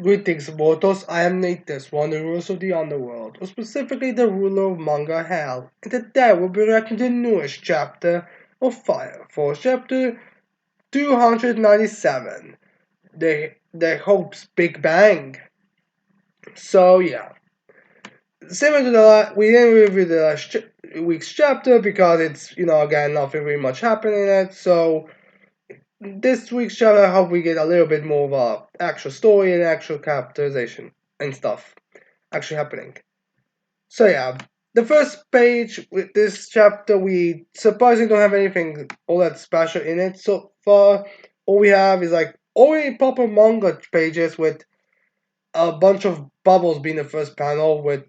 Greetings, mortals. I am Natus, one of the rulers of the underworld, or specifically the ruler of Manga Hell. And today we'll be reacting to the newest chapter of Fire Force, chapter 297, the Hope's Big Bang. So yeah, similar to we didn't review the last week's chapter because it's again nothing really much happening in it. So this week's chapter, I hope we get a little bit more of a actual story and actual characterization and stuff actually happening. So yeah, the first page with this chapter, we surprisingly don't have anything all that special in it so far. All we have is like only proper manga pages with a bunch of bubbles being the first panel with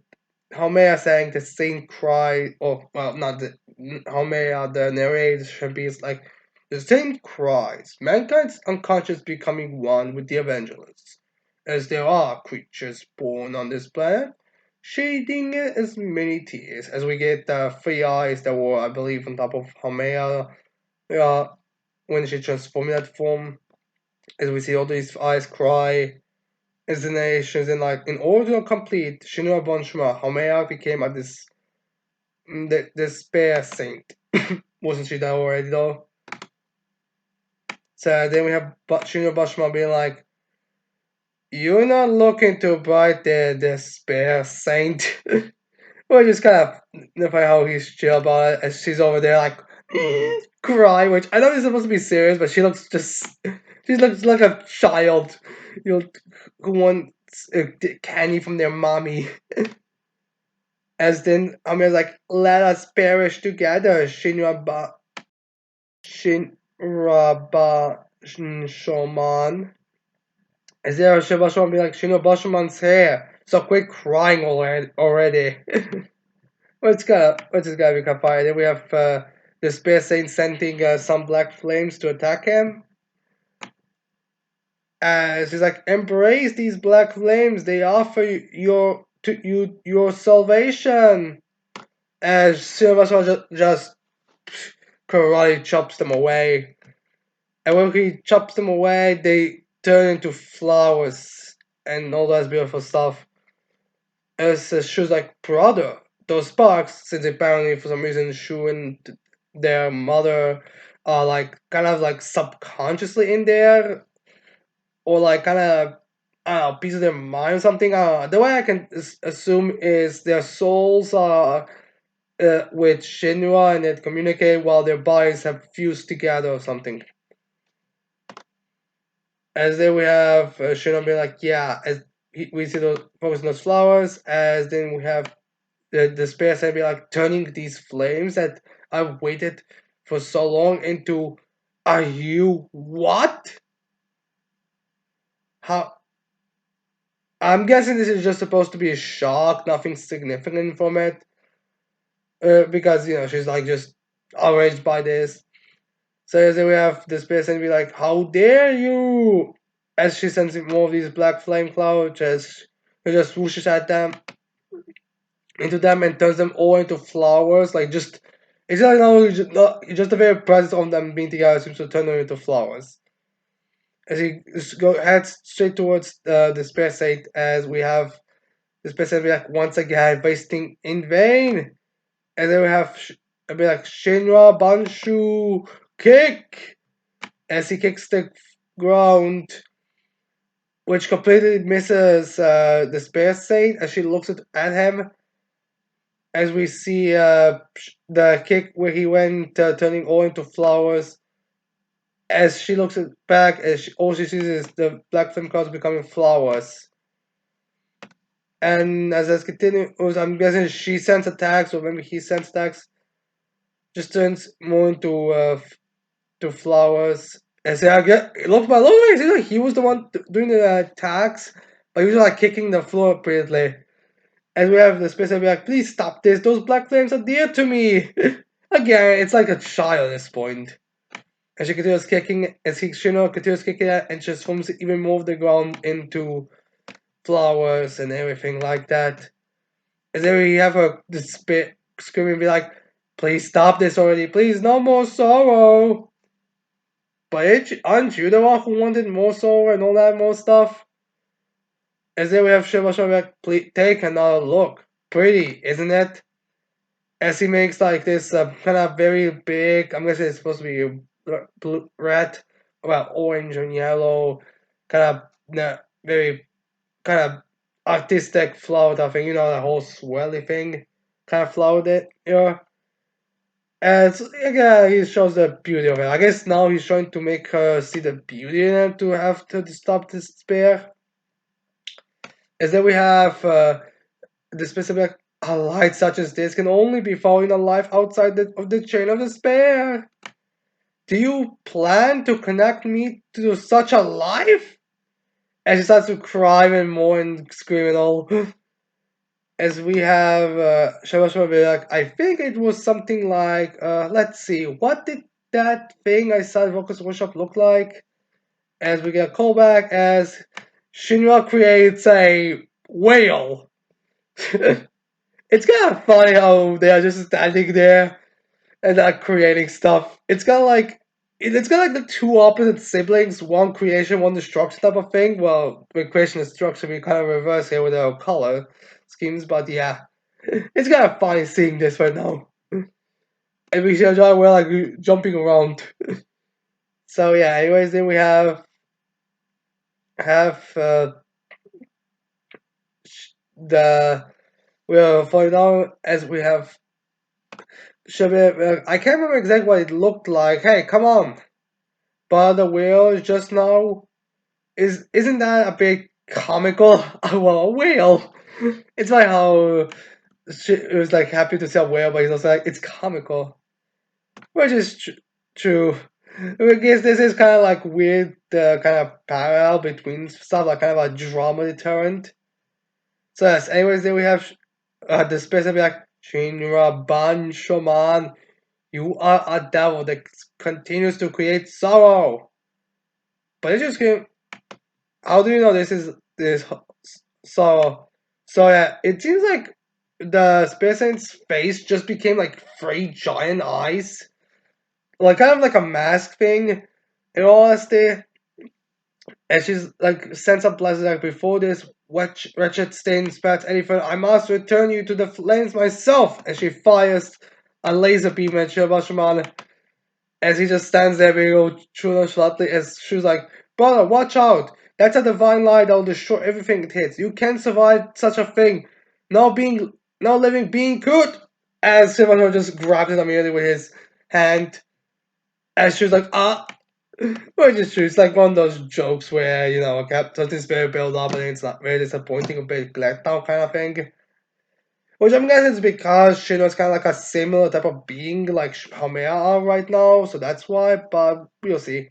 Haumea saying the same cry, or well, not the Haumea, the narration piece, like the same cries. Mankind's unconscious becoming one with the Evangelists, as there are creatures born on this planet, shading it as many tears. As we get the three eyes that were, I believe, on top of Haumea, uh, when she transformed in that form, as we see all these eyes cry explanations and like in order to complete Shinra Bonshima, Haumea became a despair saint. Wasn't she that already though? So then we have Shinra Bonshima being like, "You're not looking to bright the despair saint." Which is kind of funny how he's chill about it as she's over there like cry, which I know is supposed to be serious, but she looks like a child, you know, who wants candy from their mommy. As then Amir's like, let us perish together, Shinraba Shoman. As there Shiba Shoman be like, Shinraba Shoman's here, so quit crying already. Which is gonna be kind of funny. Then we have the Space Saint sending some black flames to attack him. She's like, embrace these black flames. They offer your salvation. As Silverstone just karate chops them away, and when he chops them away, they turn into flowers and all that beautiful stuff. As she was like, brother, those sparks, since apparently for some reason Shu and their mother are like kind of like subconsciously in there, or like kind of I don't know, piece of their mind or something. The way I can assume is their souls are with Shinra and they communicate while their bodies have fused together or something. As then we have Shinra being like, yeah, as we see those focus on those flowers, as then we have the space and be like turning these flames that I've waited for so long into, are you what? How? I'm guessing this is just supposed to be a shock, nothing significant from it, because she's like just outraged by this. So then we have this person be like, "How dare you!" As she sends more of these black flame clouds, as she just swooshes at them, into them, and turns them all into flowers. Like just, it's like just the very presence of them being together seems to turn them into flowers. As he heads straight towards the space state, as we have the space state be like once again wasting in vain, and then we have be like Shinra Banshu kick as he kicks the ground, which completely misses the space saint as she looks at him. As we see the kick where he went turning all into flowers. As she looks back, all she sees is the black flame clouds becoming flowers. And as this continues, I'm guessing she sends attacks, or maybe he sends attacks, just turns more into to flowers. And so I get it looks like it seems like he was the one doing the attacks, but he was like kicking the floor repeatedly. And we have the space and be like, please stop this. Those black flames are dear to me. Again, it's like a child at this point. And she continues kicking, as Shino continues kicking it, and transforms even more of the ground into flowers and everything like that. And then we have her screaming, be like, please stop this already. Please, no more sorrow. But aren't you the one who wanted more sorrow and all that more stuff? As then we have Shiva Shomek take another look. Pretty, isn't it? As he makes like this kind of very big, I'm gonna say it's supposed to be blue, red, well, orange and yellow, kind of very kind of artistic flower that thing, the whole swirly thing, kind of flowered it, And again, he shows the beauty of it. I guess now he's trying to make her see the beauty in it to have to stop this despair. As then we have the specific a light such as this can only be found in a life outside of the chain of despair. Do you plan to connect me to such a life? And she starts to cry even more and scream and all. As we have Shaba Shaba be like, I think it was something like, let's see, what did that thing I saw at Focus Workshop look like? As we get a callback as Shinra creates a whale. It's kind of funny how they are just standing there and not creating stuff. It's kind of like it's kind of like the two opposite siblings, one creation, one destruction type of thing. Well, with creation and destruction, we kind of reverse here with our color schemes, but yeah, it's kind of funny seeing this right now. And we should we're like jumping around. So yeah, anyways, then we have the we'll find out as we have I can't remember exactly what it looked like. Hey, come on! But the whale just now isn't that a bit comical? Well, a whale. It's like how it was like happy to see a whale, but he's also like it's comical, which is true. I guess this is kind of like weird, kind of parallel between stuff, like kind of a drama deterrent. So yes, anyways, then we have the specific like Shinra Ban Shoman. You are a devil that continues to create sorrow. But it just came. How do you know this sorrow? So yeah, it seems like the Space Saint's face just became like three giant eyes, like kind of like a mask thing. In all honesty, and she's like sends up blessings like before this wretched stain spats any further, I must return you to the flames myself. And she fires a laser beam at Shirabashaman as he just stands there being all nonchalantly as she's like, brother, watch out! That's a divine light that will destroy everything it hits. You can't survive such a thing. No living being could. As Shirabashaman just grabs it immediately with his hand, as she's like, ah. Which is true. It's like one of those jokes where, something's very built up and it's not very disappointing, a bit letdown kind of thing. Which I'm guessing is because Shino's kind of like a similar type of being like Hamea are right now, so that's why, but we'll see.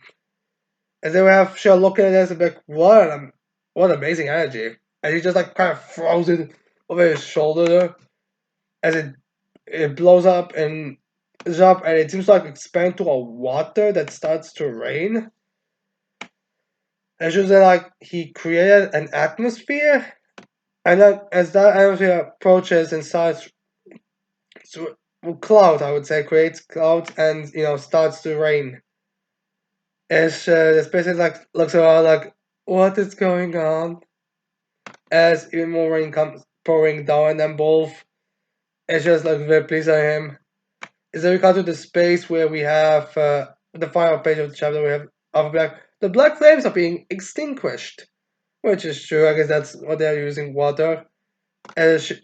And then we have Shino looking at this and be like, what amazing energy. And he just like kind of throws it over his shoulder as it blows up and it seems to like expand to a water that starts to rain. And just like he created an atmosphere, and then as that atmosphere approaches and starts to cloud, I would say, creates clouds and starts to rain. As the space like looks around like, what is going on? As even more rain comes pouring down, and then both it's just like very pleased on him. Is then we come to the space where we have the final page of the chapter. We have of black. The black flames are being extinguished, which is true. I guess that's what they're using water. And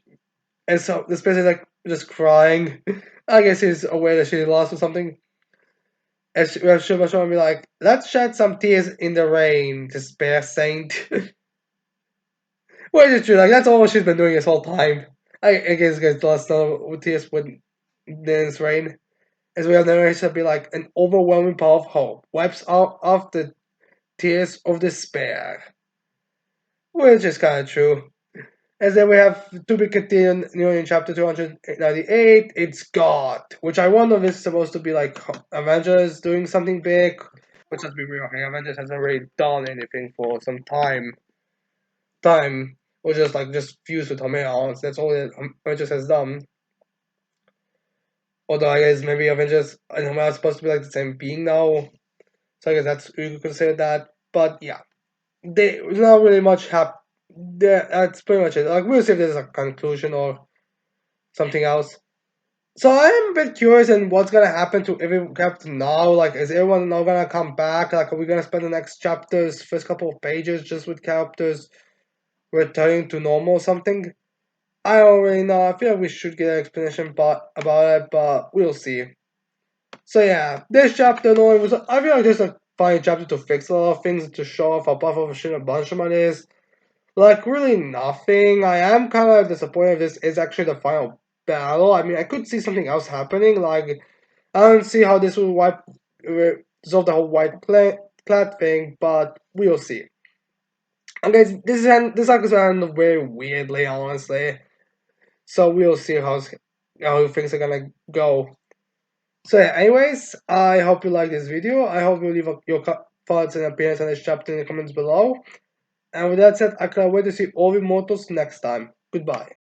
and so this person is like just crying. I guess he's aware that she lost or something. And Shiva Shoma be like, let's shed some tears in the rain, despair saint. Which is true, like that's all she's been doing this whole time. I guess lost no tears with this rain. As we have narration be like an overwhelming power of hope wipes out of the tears of despair. Which is kinda true. As then we have to be continued in chapter 298, it's God, which I wonder if it's supposed to be like Avengers doing something big, which let's be real, hey, Avengers hasn't really done anything for some time, or just fused with Homea, that's all that Avengers has done. Although I guess maybe Avengers and Homea are supposed to be like the same being now, so I guess that's you could consider that, but yeah. There's not really much that's pretty much it. Like we'll see if there's a conclusion or something else. So I am a bit curious in what's gonna happen to every character now. Like, is everyone now gonna come back? Like, are we gonna spend the next chapters, first couple of pages, just with characters returning to normal or something? I don't really know. I feel like we should get an explanation about it, but we'll see. So yeah, this chapter, no, it was. I feel like just a funny chapter to fix a lot of things to show off how powerful Shin Banshaman is. Like really nothing. I am kind of disappointed this is actually the final battle. I mean, I could see something else happening. Like I don't see how this will resolve the whole clad thing, but we'll see. And guys, this arc is end very weirdly, honestly. So we'll see how things are gonna go. So yeah, anyways, I hope you like this video. I hope you leave your thoughts and opinions on this chapter in the comments below. And with that said, I can't wait to see all the Mortals next time. Goodbye.